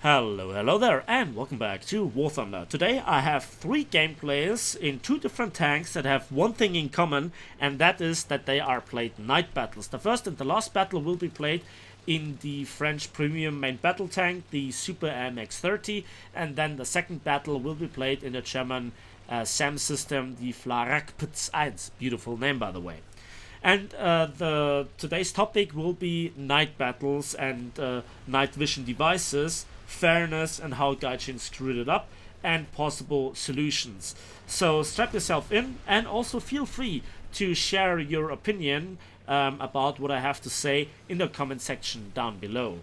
Hello there, and welcome back to War Thunder. Today I have 3 gameplays in 2 different tanks that have one thing in common, and that is that they are played night battles. The first and the last battle will be played in the French premium main battle tank, the Super MX-30, and then the second battle will be played in the German SAM system, the Flak 1. Beautiful name, by the way. And today's topic will be night battles and night vision devices, fairness and how Gaijin screwed it up, and possible solutions. So strap yourself in and also feel free to share your opinion about what I have to say in the comment section down below.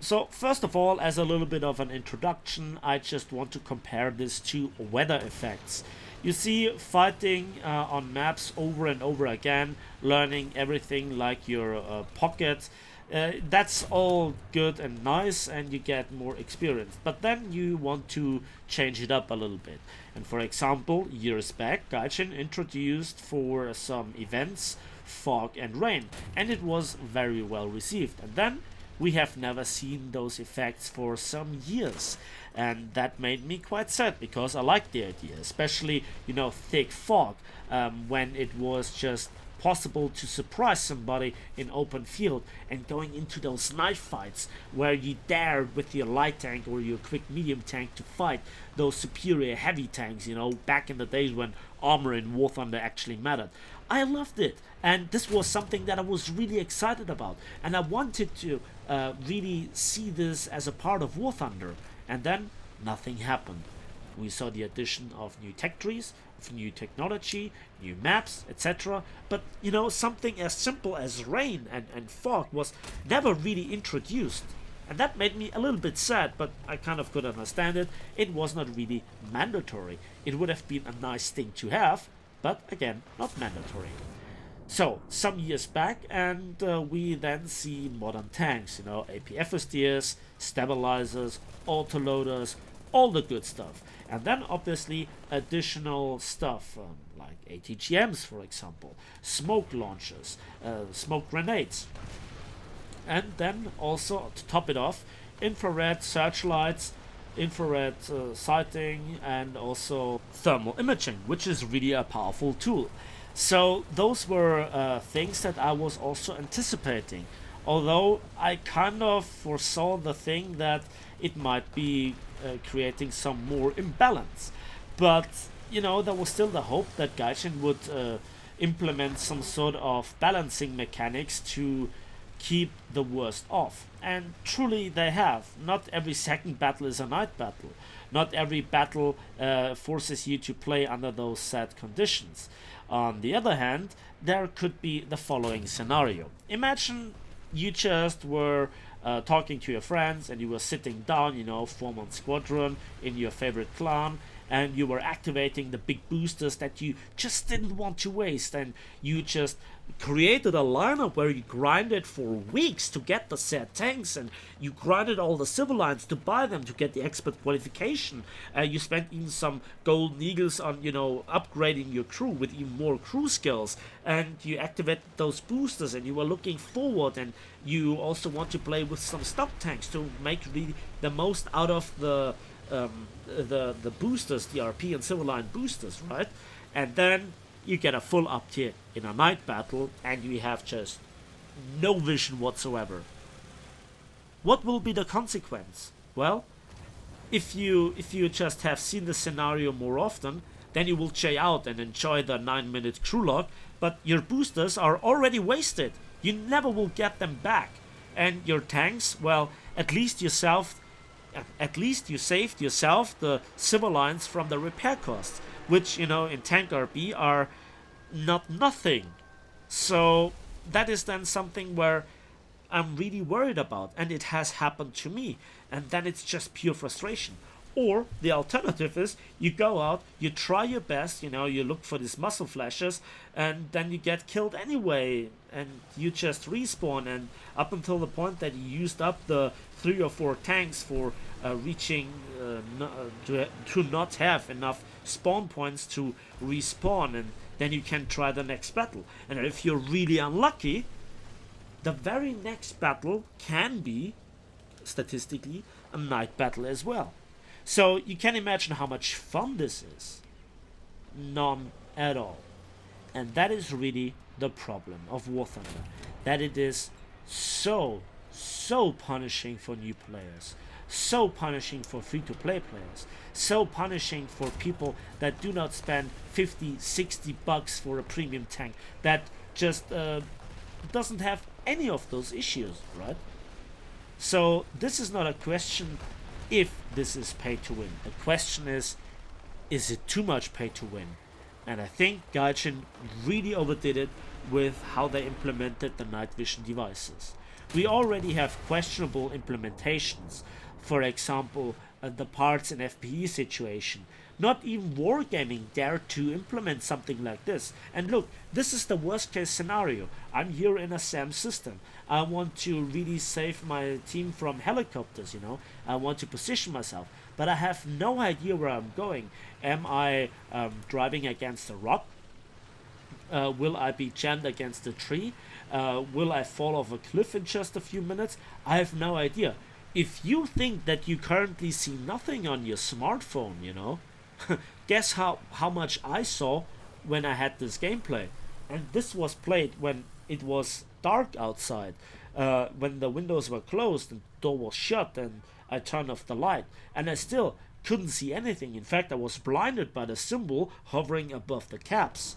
So first of all, as a little bit of an introduction, I just want to compare this to weather effects. You see, fighting on maps over and over again, learning everything like your pocket, that's all good and nice, and you get more experience. But then you want to change it up a little bit. And for example, years back, Gaijin introduced for some events fog and rain, and it was very well received. And then we have never seen those effects for some years, and that made me quite sad because I liked the idea, especially, you know, thick fog, when it was just possible to surprise somebody in open field, and going into those knife fights where you dare with your light tank or your quick medium tank to fight those superior heavy tanks, you know, back in the days when armor in War Thunder actually mattered. I loved it, and this was something that I was really excited about, and I wanted to really see this as a part of War Thunder. And then nothing happened. We saw the addition of new tech trees, of new technology, new maps, etc. But, you know, something as simple as rain and fog was never really introduced. And that made me a little bit sad, but I kind of could understand it. It was not really mandatory. It would have been a nice thing to have, but again, not mandatory. So, some years back, and we then see modern tanks, you know, APFSDs, stabilizers, autoloaders, all the good stuff. And then obviously additional stuff, like ATGMs, for example, smoke launchers, smoke grenades. And then also, to top it off, infrared searchlights, infrared sighting, and also thermal imaging, which is really a powerful tool. So those were things that I was also anticipating, although I kind of foresaw the thing that it might be creating some more imbalance. But, you know, there was still the hope that Gaijin would implement some sort of balancing mechanics to keep the worst off. And truly they have. Not every second battle is a night battle. Not every battle forces you to play under those set conditions. On the other hand, there could be the following scenario. Imagine you just were talking to your friends, and you were sitting down, you know, 4-man squadron in your favorite clan, and you were activating the big boosters that you just didn't want to waste, and you just created a lineup where you grinded for weeks to get the said tanks, and you grinded all the civil lines to buy them to get the expert qualification. You spent even some golden eagles on, you know, upgrading your crew with even more crew skills, and you activated those boosters, and you were looking forward, and you also want to play with some stock tanks to make really the most out of the boosters, the RP and civil line boosters, right? And then you get a full up tier in a night battle, and you have just no vision whatsoever. What will be the consequence? Well, if you just have seen the scenario more often, then you will jay out and enjoy the 9-minute crew log, but your boosters are already wasted. You never will get them back. And your tanks, well, at least you saved yourself the civil lines from the repair costs, which, you know, in tank RP are not nothing. So that is then something where I'm really worried about, and it has happened to me, and then it's just pure frustration. Or the alternative is you go out, you try your best, you know, you look for these muscle flashes, and then you get killed anyway, and you just respawn, and up until the point that you used up the 3 or 4 tanks for reaching to not have enough spawn points to respawn, and then you can try the next battle. And if you're really unlucky, the very next battle can be statistically a night battle as well. So you can imagine how much fun this is. None at all. And that is really the problem of War Thunder. That it is so punishing for new players. So punishing for free-to-play players. So punishing for people that do not spend 50, 60 bucks for a premium tank. That just doesn't have any of those issues, right? So this is not a question if this is pay to win. The question is it too much pay to win? And I think Gaijin really overdid it with how they implemented the night vision devices. We already have questionable implementations. For example, the parts and FPE situation. Not even Wargaming dared to implement something like this. And look, this is the worst case scenario. I'm here in a SAM system. I want to really save my team from helicopters, you know. I want to position myself. But I have no idea where I'm going. Am I driving against a rock? Will I be jammed against a tree? Will I fall off a cliff in just a few minutes? I have no idea. If you think that you currently see nothing on your smartphone, you know, guess how much I saw when I had this gameplay. And this was played when it was dark outside, when the windows were closed and the door was shut and I turned off the light. And I still couldn't see anything. In fact, I was blinded by the symbol hovering above the caps.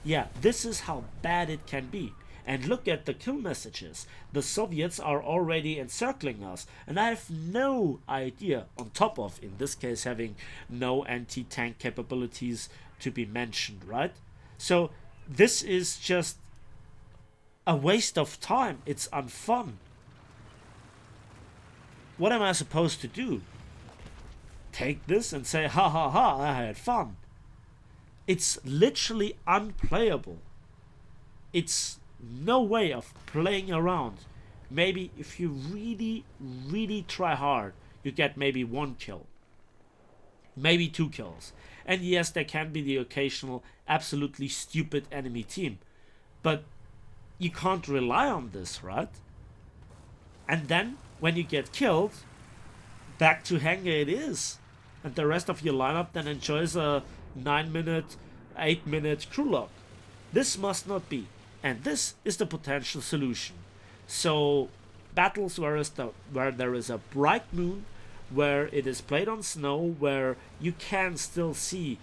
Yeah, this is how bad it can be. And look at the kill messages. The Soviets are already encircling us. And I have no idea, on top of, in this case, having no anti-tank capabilities to be mentioned, right? So this is just a waste of time. It's unfun. What am I supposed to do? Take this and say, ha ha ha, I had fun. It's literally unplayable. It's no way of playing around. Maybe if you really try hard, you get maybe 1 kill, maybe 2 kills. And yes, there can be the occasional absolutely stupid enemy team, but you can't rely on this, right? And then when you get killed, back to hangar it is, and the rest of your lineup then enjoys a 9-minute, 8-minute crew lock. This must not be. And this is the potential solution. So battles where there is a bright moon, where it is played on snow, where you can still see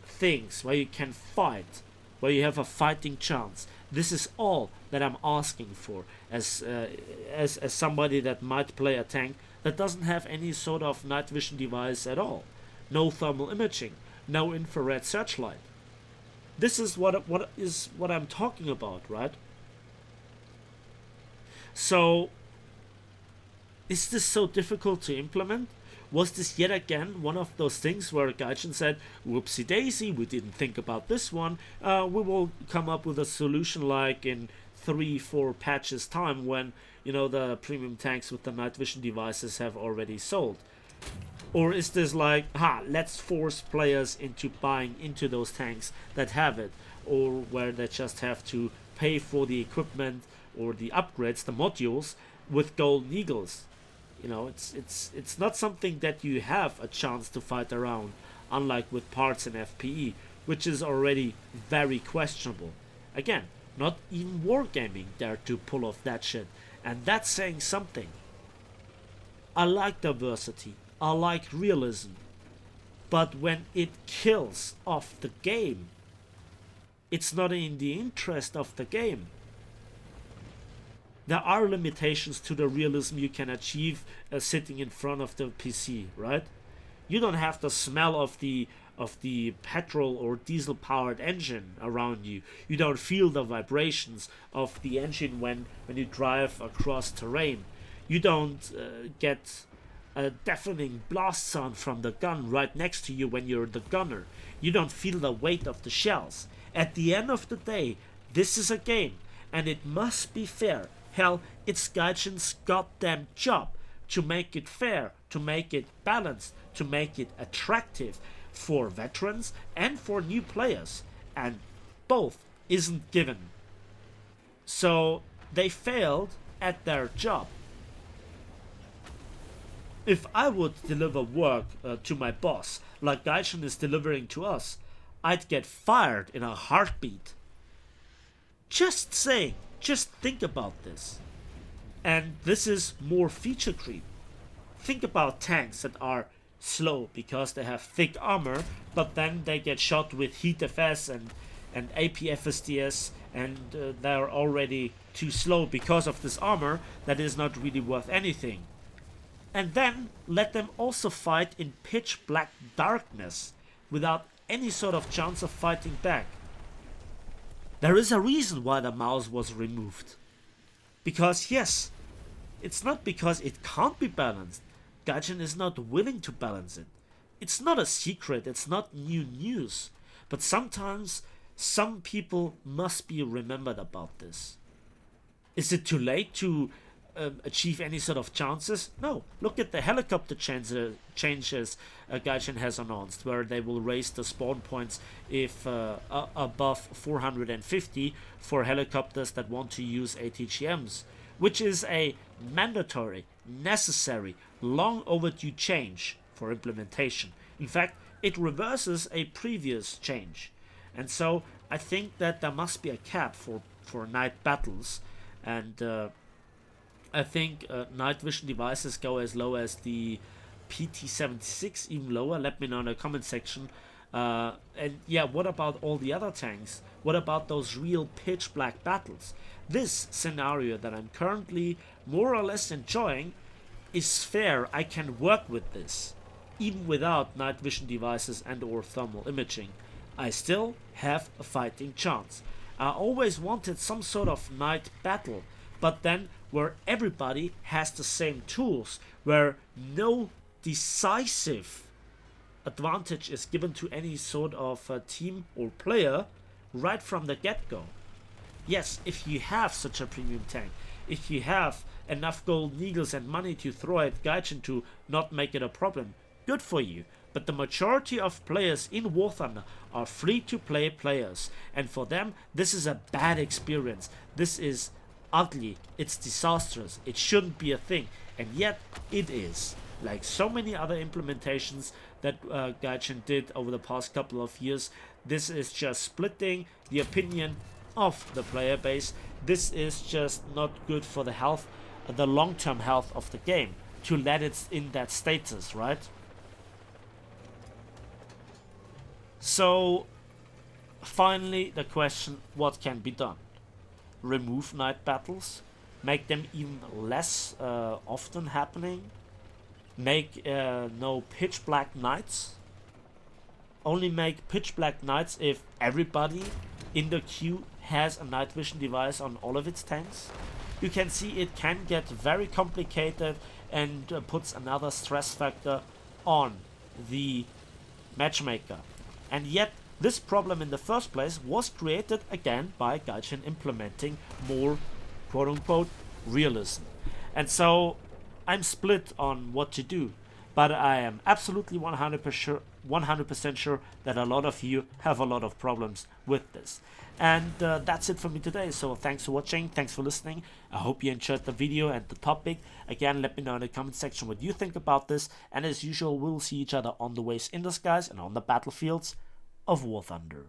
things, where you can fight, where you have a fighting chance. This is all that I'm asking for as somebody that might play a tank that doesn't have any sort of night vision device at all. No thermal imaging, no infrared searchlight. This is what I'm talking about, right? So, is this so difficult to implement? Was this yet again one of those things where Gaijin said, whoopsie daisy, we didn't think about this one, we will come up with a solution like in 3-4 patches time when, you know, the premium tanks with the night vision devices have already sold? Or is this like, let's force players into buying into those tanks that have it, or where they just have to pay for the equipment or the upgrades, the modules, with golden eagles? You know, it's not something that you have a chance to fight around, unlike with parts and FPE, which is already very questionable. Again, not even Wargaming dared to pull off that shit, and that's saying something. I like diversity. I like realism, but when it kills off the game, it's not in the interest of the game. There are limitations to the realism you can achieve sitting in front of the PC, right? You don't have the smell of the petrol or diesel powered engine around you. You don't feel the vibrations of the engine when you drive across terrain. You don't get a deafening blast sound from the gun right next to you when you're the gunner. You don't feel the weight of the shells. At the end of the day, this is a game, and it must be fair. Hell, it's Gaijin's goddamn job to make it fair, to make it balanced, to make it attractive for veterans and for new players, and both isn't given. So they failed at their job. If I would deliver work to my boss, like Gaijin is delivering to us, I'd get fired in a heartbeat. Just saying, just think about this. And this is more feature creep. Think about tanks that are slow because they have thick armor, but then they get shot with heat FS and AP FSDS, and they're already too slow because of this armor that is not really worth anything. And then let them also fight in pitch black darkness without any sort of chance of fighting back. There is a reason why the mouse was removed. Because yes, it's not because it can't be balanced. Gaijin is not willing to balance it. It's not a secret, it's not new news. But sometimes some people must be remembered about this. Is it too late to achieve any sort of chances? No. Look at the helicopter changes Gaijin has announced, where they will raise the spawn points if above 450 for helicopters that want to use ATGMs, which is a mandatory, necessary, long overdue change for implementation. In fact, it reverses a previous change. And so I think that there must be a cap for night battles, and I think night vision devices go as low as the PT-76, even lower. Let me know in the comment section. And yeah, what about all the other tanks? What about those real pitch black battles? This scenario that I'm currently more or less enjoying is fair. I can work with this. Even without night vision devices and or thermal imaging, I still have a fighting chance. I always wanted some sort of night battle, but then where everybody has the same tools, where no decisive advantage is given to any sort of team or player right from the get-go. Yes, if you have such a premium tank, if you have enough gold needles and money to throw at Gaijin to not make it a problem, good for you. But the majority of players in War Thunder are free-to-play players, and for them this is a bad experience. This is ugly, it's disastrous, it shouldn't be a thing, and yet it is. Like so many other implementations that Gaijin did over the past couple of years, this is just splitting the opinion of the player base. This is just not good for the health, the long-term health of the game, to let it in that status, right? So finally the question, what can be done? Remove night battles, make them even less often happening, make no pitch black nights, only make pitch black nights if everybody in the queue has a night vision device on all of its tanks. You can see it can get very complicated and puts another stress factor on the matchmaker. And yet this problem in the first place was created again by Gaijin implementing more quote-unquote realism. And so I'm split on what to do, but I am absolutely 100% sure that a lot of you have a lot of problems with this. And that's it for me today. So thanks for watching, thanks for listening. I hope you enjoyed the video and the topic. Again, let me know in the comment section what you think about this. And as usual, we'll see each other on the ways in the skies and on the battlefields of War Thunder.